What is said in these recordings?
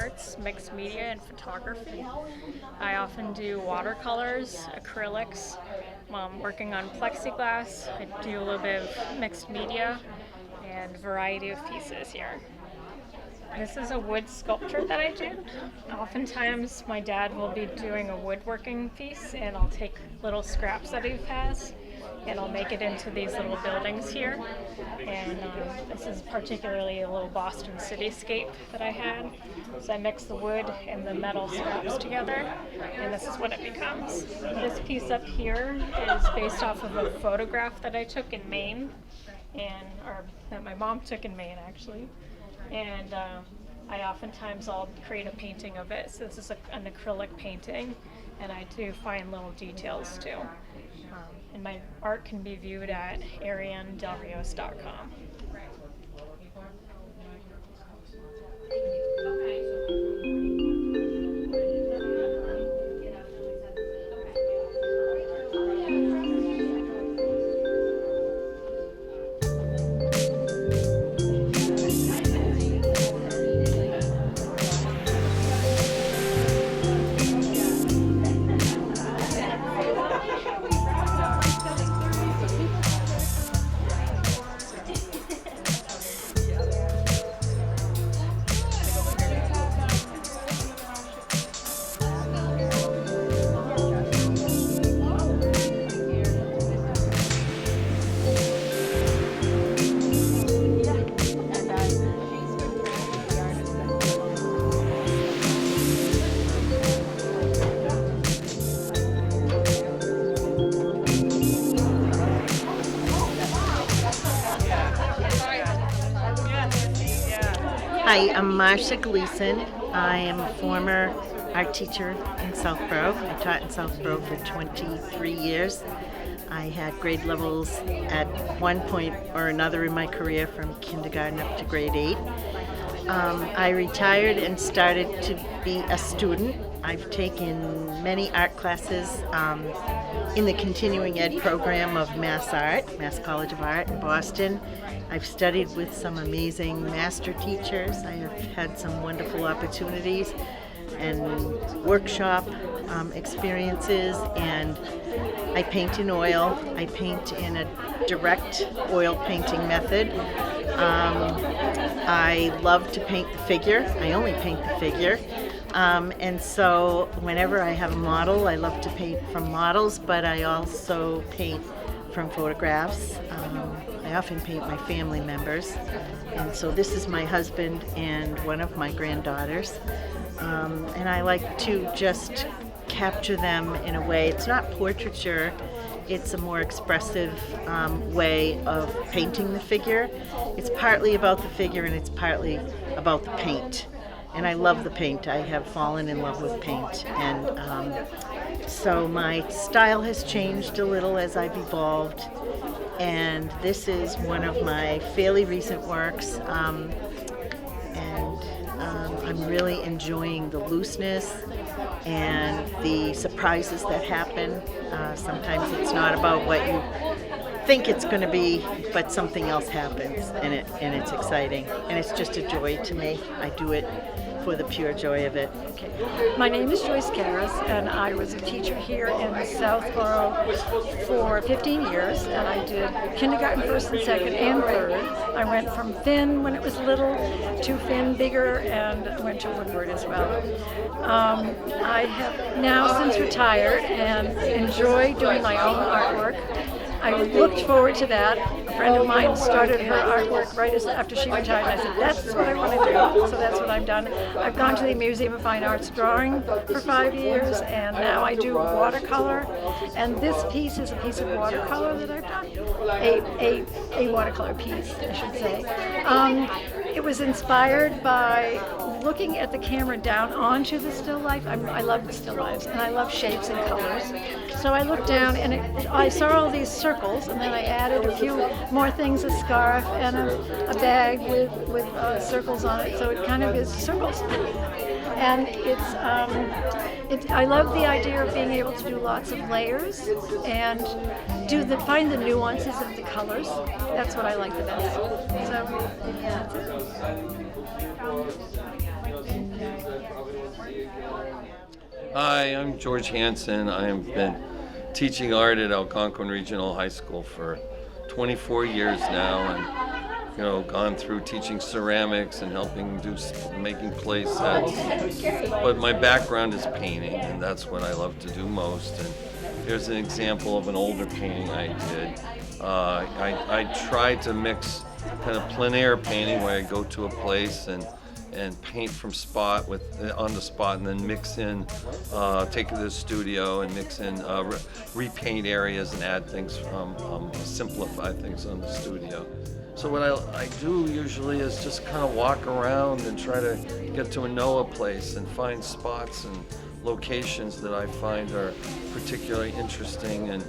arts, mixed media, and photography. I often do watercolors, acrylics, working on plexiglass. I do a little bit of mixed media and variety of pieces here. This is a wood sculpture that I do. Oftentimes my dad will be doing a woodworking piece and I'll take little scraps that he has and I'll make it into these little buildings here. And this is particularly a little Boston cityscape that I had. So I mix the wood and the metal scraps together and this is what it becomes. This piece up here is based off of a photograph that I took in Maine, or that my mom took in Maine actually. And I oftentimes I'll create a painting of it. So this is an acrylic painting, and I do find little details too. And my art can be viewed at arianedelrios.com. Hi, I'm Marcia Gleason. I am a former art teacher in Southborough. I taught in Southborough for 23 years. I had grade levels at one point or another in my career from kindergarten up to grade 8. I retired and started to be a student. I've taken many art classes in the continuing ed program of Mass College of Art in Boston. I've studied with some amazing master teachers. I have had some wonderful opportunities and workshop experiences, and I paint in oil. I paint in a direct oil painting method. I love to paint the figure. I only paint the figure. And so whenever I have a model, I love to paint from models, but I also paint from photographs. I often paint my family members. And so this is my husband and one of my granddaughters. And I like to just capture them in a way. It's not portraiture. It's a more expressive way of painting the figure. It's partly about the figure and it's partly about the paint. And I love the paint. I have fallen in love with paint. And so my style has changed a little as I've evolved. And this is one of my fairly recent works. I'm really enjoying the looseness and the surprises that happen. Sometimes it's not about what you think it's going to be, but something else happens, and it's exciting, and it's just a joy to me. I do it for the pure joy of it. Okay. My name is Joyce Karras, and I was a teacher here in Southborough for 15 years, and I did kindergarten, first and second and third. I went from thin when it was little to thin bigger, and went to Woodward as well. I have now since retired and enjoy doing my own artwork. I looked forward to that. A friend of mine started her artwork right after she retired, and I said, that's what I want to do. So that's what I've done. I've gone to the Museum of Fine Arts drawing for 5 years, and now I do watercolor. And this piece is a piece of watercolor that I've done. A watercolor piece, I should say. It was inspired by looking at the camera down onto the still life. I love the still lifes, and I love shapes and colors. So I looked down, and I saw all these circles, and then I added a few more things, a scarf and a bag with circles on it, so it kind of is circles. And I love the idea of being able to do lots of layers and find the nuances of the colors. That's what I like the best. So, yeah, that's it. Hi, I'm George Hansen. I have been teaching art at Algonquin Regional High School for 24 years now, and gone through teaching ceramics and helping making play sets. But my background is painting, and that's what I love to do most. And here's an example of an older painting I did. I tried to mix kind of plein air painting where I go to a place and paint from on the spot, and then mix in, take it to the studio and mix in, repaint areas and add things, simplify things on the studio. So what I do usually is just kind of walk around and try to get to know a place and find spots and locations that I find are particularly interesting and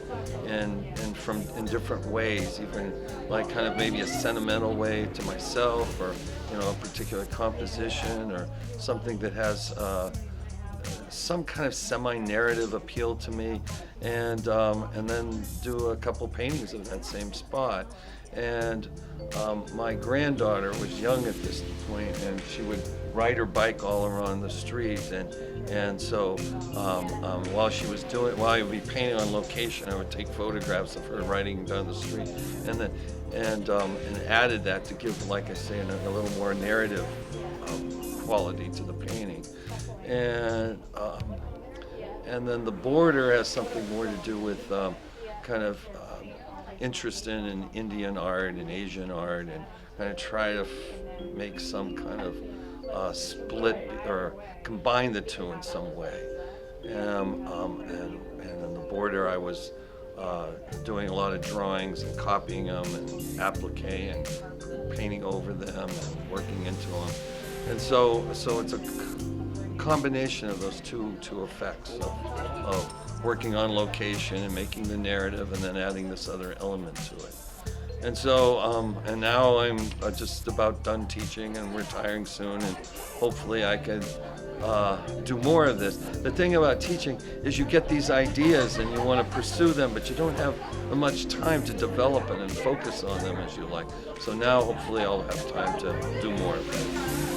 from in different ways, even like kind of maybe a sentimental way to myself, or a particular composition, or something that has some kind of semi-narrative appeal to me, and then do a couple paintings of that same spot. And my granddaughter was young at this point, and she would ride her bike all around the street, and so while I would be painting on location, I would take photographs of her riding down the street, and added that to give, like I say, a little more narrative quality to the painting. And then the border has something more to do with kind of interest in Indian art and Asian art, and kind of try to make some kind of split or combine the two in some way. And in the border, I was doing a lot of drawings and copying them and applique and painting over them and working into them. And so it's a combination of those two effects of working on location and making the narrative, and then adding this other element to it. And so, and now I'm just about done teaching and retiring soon, and hopefully I can do more of this. The thing about teaching is you get these ideas and you want to pursue them, but you don't have much time to develop it and focus on them as you like. So now hopefully I'll have time to do more of it.